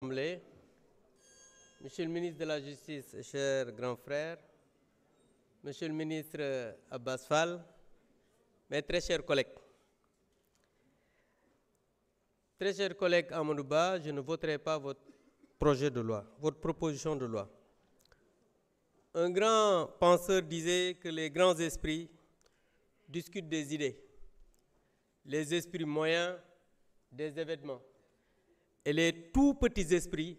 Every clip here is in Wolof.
Monsieur le ministre de la Justice, cher grand frère, Monsieur le ministre Abbas Fall, mes très chers collègues. Très chers collègues Amadou Ba, je ne voterai pas votre projet de loi, votre proposition de loi. Un grand penseur disait que les grands esprits discutent des idées, les esprits moyens des événements et les tout petits esprits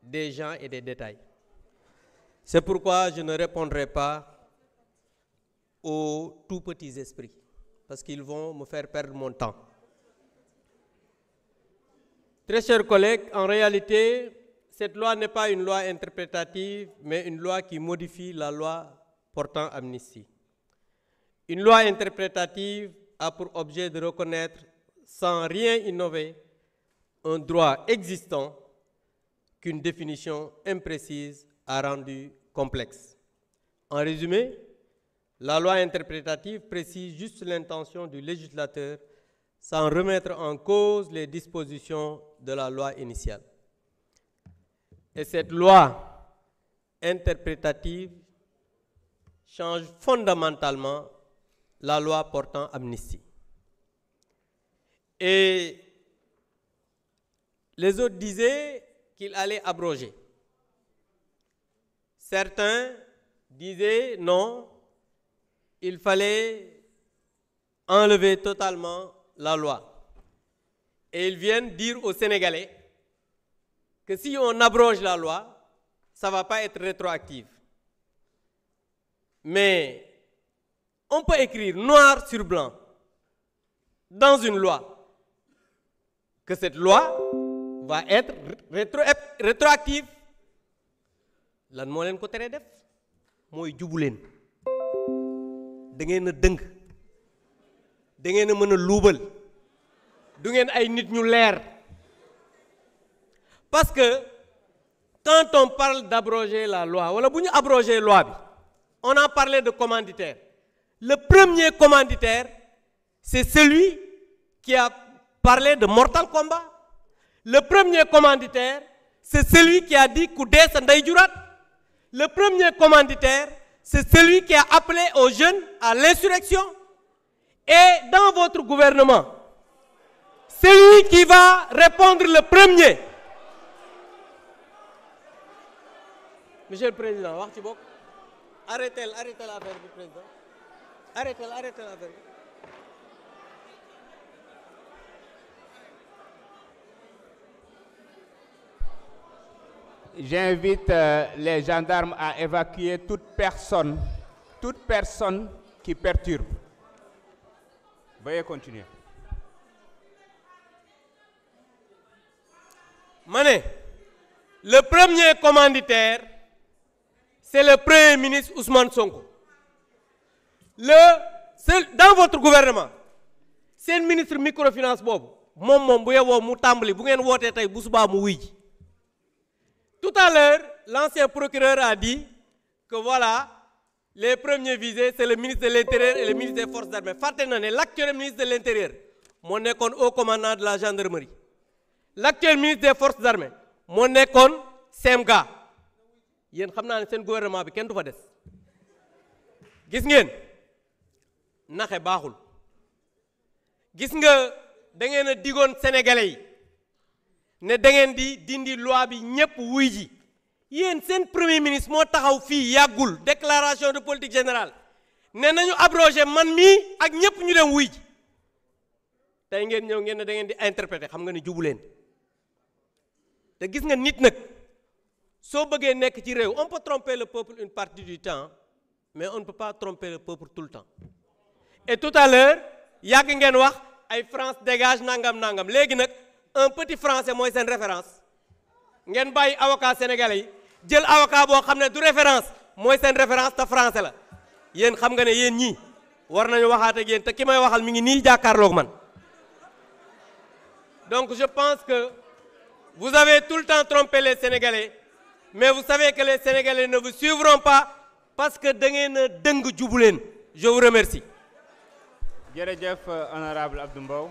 des gens et des détails. C'est pourquoi je ne répondrai pas aux tout petits esprits, parce qu'ils vont me faire perdre mon temps. Très chers collègues, en réalité, cette loi n'est pas une loi interprétative, mais une loi qui modifie la loi portant amnistie. Une loi interprétative a pour objet de reconnaître, sans rien innover, un droit existant qu'une définition imprécise a rendu complexe. En résumé, la loi interprétative précise juste l'intention du législateur sans remettre en cause les dispositions de la loi initiale. Et cette loi interprétative change fondamentalement la loi portant amnistie. Et les autres disaient qu'il allait abroger. Certains disaient non, il fallait enlever totalement la loi. Et ils viennent dire aux Sénégalais que si on abroge la loi, ça ne va pas être rétroactif. Mais on peut écrire noir sur blanc dans une loi que cette loi va être rétroactive. Lan moo leen ko teree def mooy jubu leen da ngeen a dëng da ngeen a mën a luubal du ngeen ay nit ñu leer. Parce que quand on parle d'abroger la loi wala bu ñu abroger loi bi on a parlé de commanditaire. Le premier commanditaire c'est celui qui a parlé de Mortal Kombat. Le premier commanditaire, c'est celui qui a dit Koudé Sanday Jurat. Le premier commanditaire, c'est celui qui a appelé aux jeunes à l'insurrection. Et dans votre gouvernement, celui qui va répondre le premier. Monsieur le Président, arrêtez l'affaire du Président. Arrêtez l'affaire. J'invite les gendarmes à évacuer toute personne qui perturbe. Veuillez continuer. Mané, le premier commanditaire, c'est le Premier ministre Ousmane Sonko. Dans votre gouvernement, c'est le ministre microfinance Bob. Mom bu yewoo mu tàmbali bu ngeen wootee tey bu subaa mu wuy ji. Tout à l'heure, l'ancien procureur a dit que voilà, les premiers visés, c'est le ministre de l'Intérieur et le ministre des Forces armées. L'actuel ministre de l'Intérieur, mon école haut commandant de la gendarmerie. L'actuel ministre des Forces armées, mon école Semga. Yen xamna ne sen gouvernement bi ken du fa dess. Gis ngeen naxé baxul. Gis nga da ngeen a digoon Sénégalais yi ne da ngeen di dindi loi bi ñëpp wuy ji yéen seen premier ministre moo taxaw fii yàggul déclaration de politique générale ne nañu abrogé man mii ak ñëpp ñu dem wuy ji tey ngeen ñëw ngeen ne da ngeen di interpréter xam nga ne jubu leen te gis nga nit nag soo bëggee nekk ci réew on peut tromper le peuple une partie du temps mais on ne peut pas tromper le peuple tout le temps. Et tout à l'heure yàgg ngeen wax ay France dégage nangam léegi nag un petit français mooy seen référence ngeen bàyyi avocat sénégalais yi jël avocat boo xam ne du référence mooy seen référence te français la yéen xam nga ne yéen ñii war nañu waxaat ak yéen te ki may waxal mi ngi nii jàkkaarloog man. Donc je pense que vous avez tout le temps trompé les Sénégalais mais vous savez que les Sénégalais ne vous suivront pas parce que da ngeen a dëng jubu leen. Je vous remercie. Jërëjëf honorable Abdou Mbow.